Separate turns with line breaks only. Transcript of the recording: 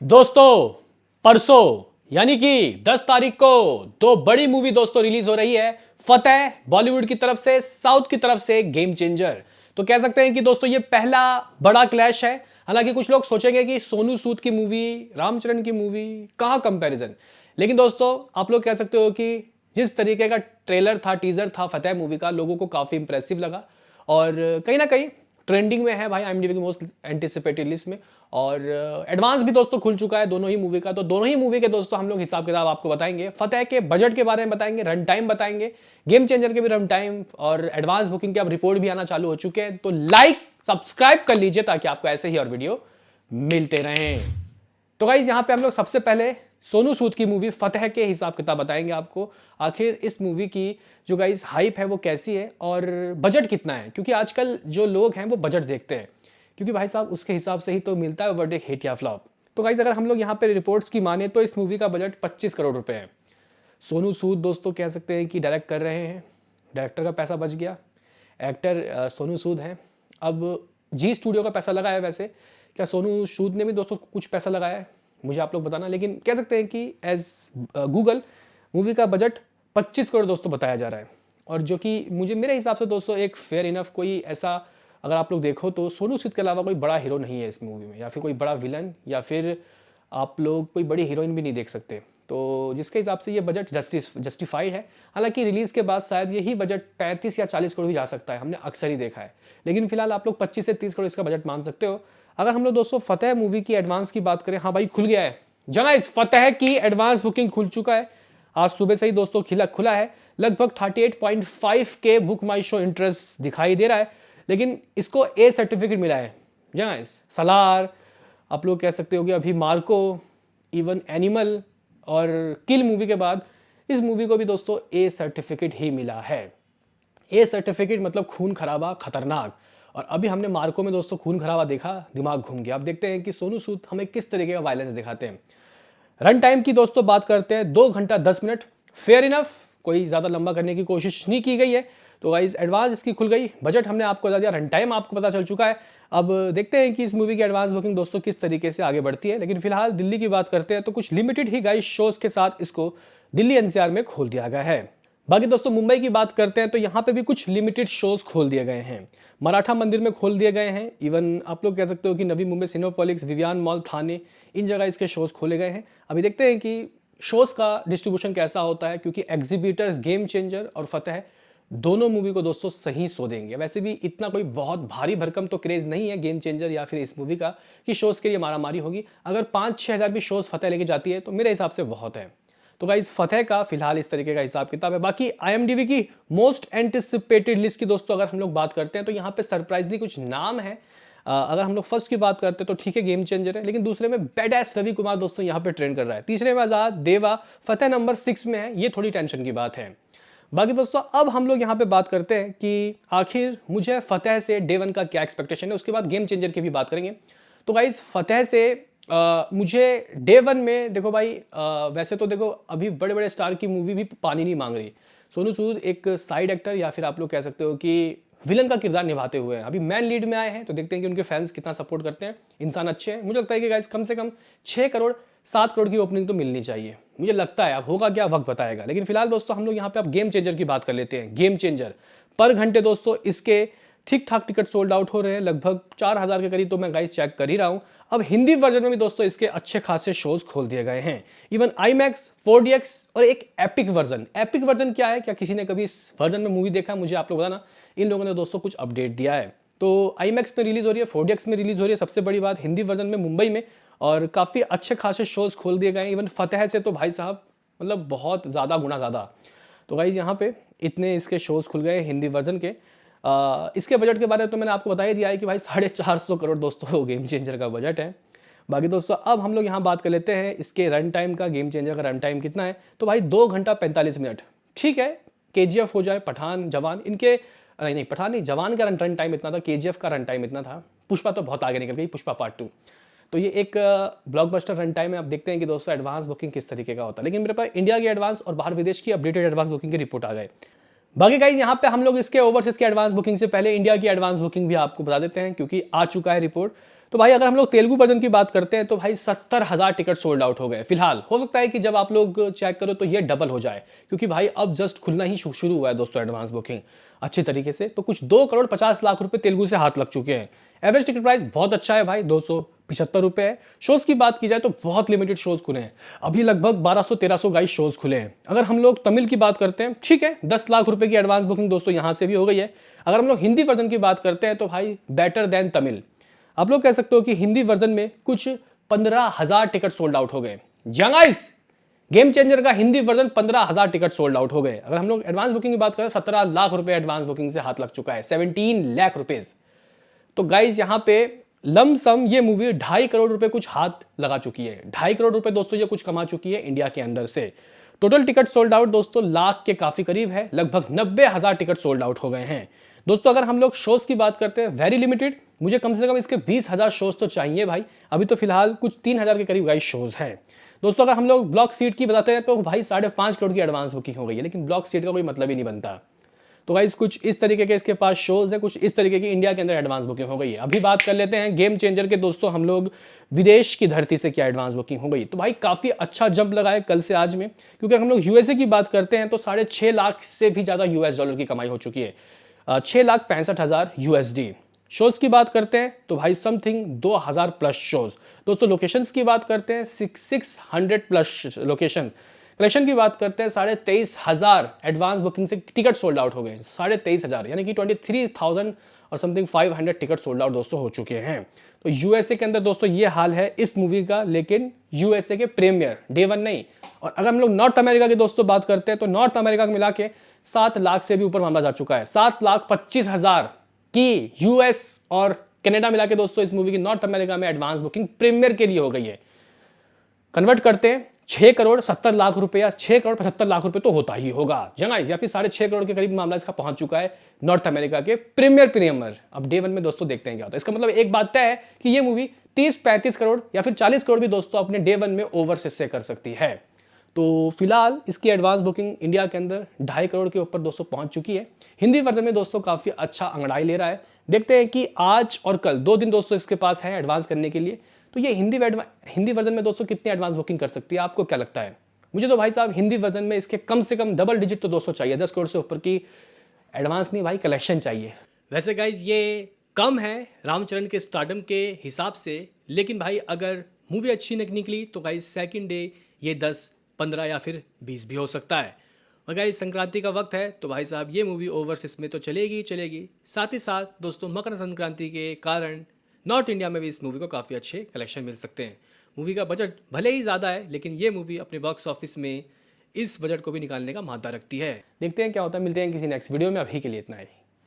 दोस्तों, परसों यानी कि 10 तारीख को दो बड़ी मूवी दोस्तों रिलीज हो रही है। फतेह बॉलीवुड की तरफ से, साउथ की तरफ से गेम चेंजर। तो कह सकते हैं कि दोस्तों ये पहला बड़ा क्लैश है। हालांकि कुछ लोग सोचेंगे कि सोनू सूद की मूवी, रामचरण की मूवी, कहां कंपैरिजन। लेकिन दोस्तों आप लोग कह सकते हो कि जिस तरीके का ट्रेलर था, टीजर था फतेह मूवी का, लोगों को काफी इंप्रेसिव लगा और कहीं ना कहीं ट्रेंडिंग में है भाई IMDb की मोस्ट एंटिसिपेटेड लिस्ट में। और एडवांस भी दोस्तों खुल चुका है दोनों ही मूवी का। तो दोनों ही मूवी के दोस्तों हम लोग हिसाब किताब आपको बताएंगे, फतेह के बजट के बारे में बताएंगे, रन टाइम बताएंगे, गेम चेंजर के भी रन टाइम और एडवांस बुकिंग के अब रिपोर्ट भी आना चालू हो चुके हैं। तो लाइक सब्सक्राइब कर लीजिए ताकि आपको ऐसे ही और वीडियो मिलते रहें। तो गाइज यहाँ पे हम लोग सबसे पहले सोनू सूद की मूवी फतेह के हिसाब किताब बताएंगे आपको। आखिर इस मूवी की जो गाइज हाइप है वो कैसी है और बजट कितना है, क्योंकि आजकल जो लोग हैं वो बजट देखते हैं, क्योंकि भाई साहब उसके हिसाब से ही तो मिलता है वर्डिक्ट हिट या फ्लॉप। तो गाइज अगर हम लोग यहाँ पे रिपोर्ट्स की माने तो इस मूवी का बजट 25 करोड़ रुपए है। सोनू सूद दोस्तों कह सकते हैं कि डायरेक्ट कर रहे हैं, डायरेक्टर का पैसा बच गया, एक्टर सोनू सूद हैं। अब जी स्टूडियो का पैसा लगा है, वैसे क्या सोनू सूद ने भी दोस्तों कुछ पैसा लगाया है मुझे आप लोग बताना, लेकिन कह सकते हैं कि एज गूगल मूवी का बजट 25 करोड़ दोस्तों बताया जा रहा है। और जो कि मुझे मेरे हिसाब से दोस्तों एक फेयर इनफ, कोई ऐसा अगर आप लोग देखो तो सोनू सूद के अलावा कोई बड़ा हीरो नहीं है इस मूवी में, या फिर कोई बड़ा विलन, या फिर आप लोग कोई बड़ी हीरोइन भी नहीं देख सकते। तो जिसके हिसाब से ये बजट जस्टिफाइड है। हालांकि रिलीज़ के बाद शायद यही बजट 35 या 40 करोड़ भी जा सकता है, हमने अक्सर ही देखा है। लेकिन फिलहाल आप लोग 25 से 30 करोड़ इसका बजट मान सकते हो। अगर हम लोग दोस्तों फतेह मूवी की एडवांस की बात करें, हाँ भाई खुल गया है जगह, इस फतेह की एडवांस बुकिंग खुल चुका है। आज सुबह से ही दोस्तों खुला है। लगभग 38.5 के बुक माई शो इंटरेस्ट दिखाई दे रहा है, लेकिन इसको ए सर्टिफिकेट मिला है। जहाँ सलार, आप लोग कह सकते हो कि अभी मार्को, इवन एनिमल और किल मूवी के बाद इस मूवी को भी दोस्तों ए सर्टिफिकेट ही मिला है। ए सर्टिफिकेट मतलब खून खराबा, खतरनाक। और अभी हमने मार्को में दोस्तों खून खराबा देखा, दिमाग घूम गया। अब देखते हैं कि सोनू सूद हमें किस तरीके का वायलेंस दिखाते हैं। रन टाइम की दोस्तों बात करते हैं, 2 घंटा 10 मिनट, फेयर इनफ, कोई ज़्यादा लंबा करने की कोशिश नहीं की गई है। तो गाइज एडवांस इसकी खुल गई, बजट हमने आपको बता दिया, रन टाइम आपको पता चल चुका है। अब देखते हैं कि इस मूवी की एडवांस बुकिंग दोस्तों किस तरीके से आगे बढ़ती है। लेकिन फिलहाल दिल्ली की बात करते हैं तो कुछ लिमिटेड ही गाइज शोज के साथ इसको दिल्ली NCR में खोल दिया गया है। बाकी दोस्तों मुंबई की बात करते हैं तो यहाँ पे भी कुछ लिमिटेड शोज खोल दिए गए हैं। मराठा मंदिर में खोल दिए गए हैं, इवन आप लोग कह सकते हो कि Navi Mumbai Cinepolis, Vivian mall, थाने, इन जगह इसके शोज खोले गए हैं। अभी देखते हैं कि शोज का डिस्ट्रीब्यूशन कैसा होता है, क्योंकि एग्जीबिटर्स गेम चेंजर और फतेह दोनों मूवी को दोस्तों सही सो देंगे। वैसे भी इतना कोई बहुत भारी भरकम तो क्रेज नहीं है गेम चेंजर या फिर इस मूवी का कि शोज के लिए मारामारी होगी। अगर 5-6 हज़ार भी शोज फतेह लेके जाती है तो मेरे हिसाब से बहुत है। तो गाइस फतेह का फिलहाल इस तरीके का हिसाब किताब है। बाकी IMDb की मोस्ट एंटिसिपेटेड लिस्ट की दोस्तों अगर हम लोग बात करते हैं तो यहाँ पे सरप्राइजली कुछ नाम है। अगर हम लोग फर्स्ट की बात करते हैं तो ठीक है गेम चेंजर है, लेकिन दूसरे में बेड एस रवि कुमार दोस्तों यहाँ पे ट्रेंड कर रहा है। तीसरे में आजाद देवा, फतेह नंबर 6 में है, ये थोड़ी टेंशन की बात है। बाकी दोस्तों अब हम लोग यहाँ पे बात करते हैं कि आखिर मुझे फतेह से डे वन का क्या एक्सपेक्टेशन है, उसके बाद गेम चेंजर की भी बात करेंगे। तो गाइज फतेह से मुझे डे वन में देखो भाई, वैसे तो देखो अभी बड़े बड़े स्टार की मूवी भी पानी नहीं मांग रही। सोनू सूद एक साइड एक्टर या फिर आप लोग कह सकते हो कि विलन का किरदार निभाते हुए हैं, अभी मैन लीड में आए हैं। तो देखते हैं कि उनके फैंस कितना सपोर्ट करते हैं। इंसान अच्छे हैं, मुझे लगता है कि गाइस कम से कम 6 करोड़ 7 करोड़ की ओपनिंग तो मिलनी चाहिए, मुझे लगता है। अब होगा क्या वक्त बताएगा। लेकिन फिलहाल दोस्तों हम लोग यहाँ पे अब गेम चेंजर की बात कर लेते हैं। गेम चेंजर पर घंटे दोस्तों इसके ठीक ठाक टिकट सोल्ड आउट हो रहे हैं, लगभग 4,000 के करीब तो मैं गाइस चेक कर ही रहा हूं। अब हिंदी वर्जन में भी दोस्तों इसके अच्छे खासे शोज खोल दिए गए हैं, इवन IMAX 4DX और एक एपिक वर्जन। एपिक वर्जन क्या है, क्या किसी ने कभी इस वर्जन में मूवी देखा, मुझे आप लोग बताना। इन लोगों ने दोस्तों कुछ अपडेट दिया है। तो IMAX में रिलीज हो रही है, 4DX में रिलीज हो रही है, सबसे बड़ी बात हिंदी वर्जन में मुंबई में, और काफी अच्छे खासे शोज खोल दिए गए हैं। इवन फतेह से तो भाई साहब मतलब बहुत ज्यादा गुना ज्यादा। तो गाइज यहाँ पे इतने इसके शोज खुल गए हिंदी वर्जन के। इसके बजट के बारे में तो मैंने आपको बता ही दिया है कि भाई 450 करोड़ दोस्तों गेम चेंजर का बजट है। बाकी दोस्तों अब हम लोग यहाँ बात कर लेते हैं इसके रन टाइम का। गेम चेंजर का रन टाइम कितना है, तो भाई 2 घंटा 45 मिनट। ठीक है, KGF हो जाए, पठान, जवान, इनके नहीं पठान नहीं, जवान का रन टाइम इतना था, KGF का रन टाइम इतना था, पुष्पा तो बहुत आगे निकल गई, पुष्पा पार्ट 2। तो ये एक ब्लॉकबस्टर रन टाइम है। अब देखते हैं कि दोस्तों एडवांस बुकिंग किस तरीके का होता है। लेकिन मेरे पास इंडिया की एडवांस और बाहर विदेश की अपडेटेड एडवांस बुकिंग की रिपोर्ट आ गए। बाकी गाइस यहाँ पे हम लोग इसके ओवरसीज की एडवांस बुकिंग से पहले इंडिया की एडवांस बुकिंग भी आपको बता देते हैं, क्योंकि आ चुका है रिपोर्ट। तो भाई अगर हम लोग तेलुगु वर्जन की बात करते हैं तो भाई 70,000 टिकट सोल्ड आउट हो गए फिलहाल। हो सकता है कि जब आप लोग चेक करो तो ये डबल हो जाए, क्योंकि भाई अब जस्ट खुलना ही शुरू हुआ है दोस्तों एडवांस बुकिंग अच्छी तरीके से। तो कुछ 2,50,00,000 रुपए तेलुगु से हाथ लग चुके हैं। एवरेज टिकट प्राइस बहुत अच्छा है भाई, 275 रुपए है। शोज की बात की जाए तो बहुत लिमिटेड शोज खुले हैं, अभी लगभग 1200-1300 गाइस शोज खुले हैं। अगर हम लोग तमिल की बात करते हैं, ठीक है 10 लाख रुपए की एडवांस बुकिंग दोस्तों यहां से भी हो गई है। अगर हम लोग हिंदी वर्जन की बात करते हैं तो भाई बेटर देन तमिल, आप लोग कह सकते हो कि हिंदी वर्जन में कुछ 15,000 टिकट सोल्ड आउट हो गए। गाइस गेम चेंजर का Hindi version 15,000 ticket sold out हो गए। अगर हम लोग एडवांस बुकिंग की बात करें 17 लाख रुपए एडवांस बुकिंग से हाथ लग चुका है, 17 लाख रुपीज। तो गाइस यहां पे लमसम ये मूवी 2.5 करोड़ रुपए कुछ हाथ लगा चुकी है। 2.5 करोड़ रुपए दोस्तों ये कुछ कमा चुकी है इंडिया के अंदर से। टोटल टिकट सोल्ड आउट दोस्तों लाख के काफी करीब है, लगभग 90,000 टिकट सोल्ड आउट हो गए हैं। दोस्तों अगर हम लोग शोज की बात करते हैं वेरी लिमिटेड, मुझे कम से कम इसके 20,000 शोज तो चाहिए भाई। अभी तो फिलहाल कुछ 3,000 के करीब गाइस शोज हैं। दोस्तों अगर हम लोग ब्लॉक सीट की बताते हैं तो भाई 5.5 करोड़ की एडवांस बुकिंग हो गई है, लेकिन ब्लॉक सीट का कोई मतलब ही नहीं बनता। तो गाइस कुछ इस तरीके के इसके पास शोज है, कुछ इस तरीके की इंडिया के अंदर एडवांस बुकिंग हो गई है। अभी बात कर लेते हैं गेम चेंजर के दोस्तों, हम लोग विदेश की धरती से क्या एडवांस बुकिंग हो गई। तो भाई काफी अच्छा जंप लगा है कल से आज में, क्योंकि हम लोग यूएसए की बात करते हैं तो 6.5 लाख से भी ज्यादा यूएस डॉलर की कमाई हो चुकी है, 6,65,000 यूएसडी। शोज की बात करते हैं तो भाई समथिंग 2,000 प्लस शोज। दोस्तों लोकेशंस की बात करते हैं 600 प्लस लोकेशन। कलेक्शन की बात करते हैं 23,500 एडवांस बुकिंग से टिकट सोल्ड आउट हो गए, 23,500 यानी कि 23,000 और समथिंग 500 टिकट सोल्ड आउट दोस्तों हो चुके हैं। तो यूएसए के अंदर दोस्तों ये हाल है इस मूवी का, लेकिन यूएसए के प्रीमियर डे 1 नहीं। और अगर हम लोग नॉर्थ अमेरिका की दोस्तों बात करते हैं तो नॉर्थ अमेरिका को मिला के 7 लाख से भी ऊपर मामला जा चुका है। 7,25,000 की यूएस और कनाडा मिला के दोस्तों इस मूवी की नॉर्थ अमेरिका में एडवांस बुकिंग प्रीमियर के लिए हो गई है। कन्वर्ट करते हैं 6,70,00,000 रुपए या 6,75,00,000 रुपए तो होता ही होगा जंगाइज, या फिर 6.5 करोड़ के करीब मामला इसका पहुंच चुका है नॉर्थ अमेरिका के प्रीमियर। अब डे 1 में दोस्तों देखते हैं क्या होता है। इसका मतलब एक बात तय है कि ये मूवी 30-35 करोड़ या फिर 40 करोड़ भी दोस्तों अपने डे 1 में ओवरसीज से कर सकती है। तो फिलहाल इसकी एडवांस बुकिंग इंडिया के अंदर 2.5 करोड़ के ऊपर दोस्तों पहुंच चुकी है। हिंदी वर्जन में दोस्तों काफी अच्छा अंगड़ाई ले रहा है। देखते हैं कि आज और कल 2 दिन दोस्तों इसके पास है एडवांस करने के लिए। तो ये हिंदी वर्जन में दोस्तों कितनी एडवांस बुकिंग कर सकती है, आपको क्या लगता है? मुझे तो भाई साहब हिंदी वर्जन में इसके कम से कम डबल डिजिट तो दोस्तों चाहिए, 10 करोड़ से ऊपर की एडवांस नहीं भाई कलेक्शन चाहिए। वैसे गाइज ये कम है रामचरण के स्टारडम के हिसाब से, लेकिन भाई अगर मूवी अच्छी निकली तो गाइज सेकंड डे ये 10, 15 या फिर 20 भी हो सकता है। और गाइज संक्रांति का वक्त है तो भाई साहब ये मूवी ओवरसीज में तो चलेगी। साथ ही साथ दोस्तों मकर संक्रांति के कारण नॉर्थ इंडिया में भी इस मूवी को काफ़ी अच्छे कलेक्शन मिल सकते हैं। मूवी का बजट भले ही ज़्यादा है, लेकिन ये मूवी अपने बॉक्स ऑफिस में इस बजट को भी निकालने का मादा रखती है। देखते हैं क्या होता है, मिलते हैं किसी नेक्स्ट वीडियो में। अभी के लिए इतना ही।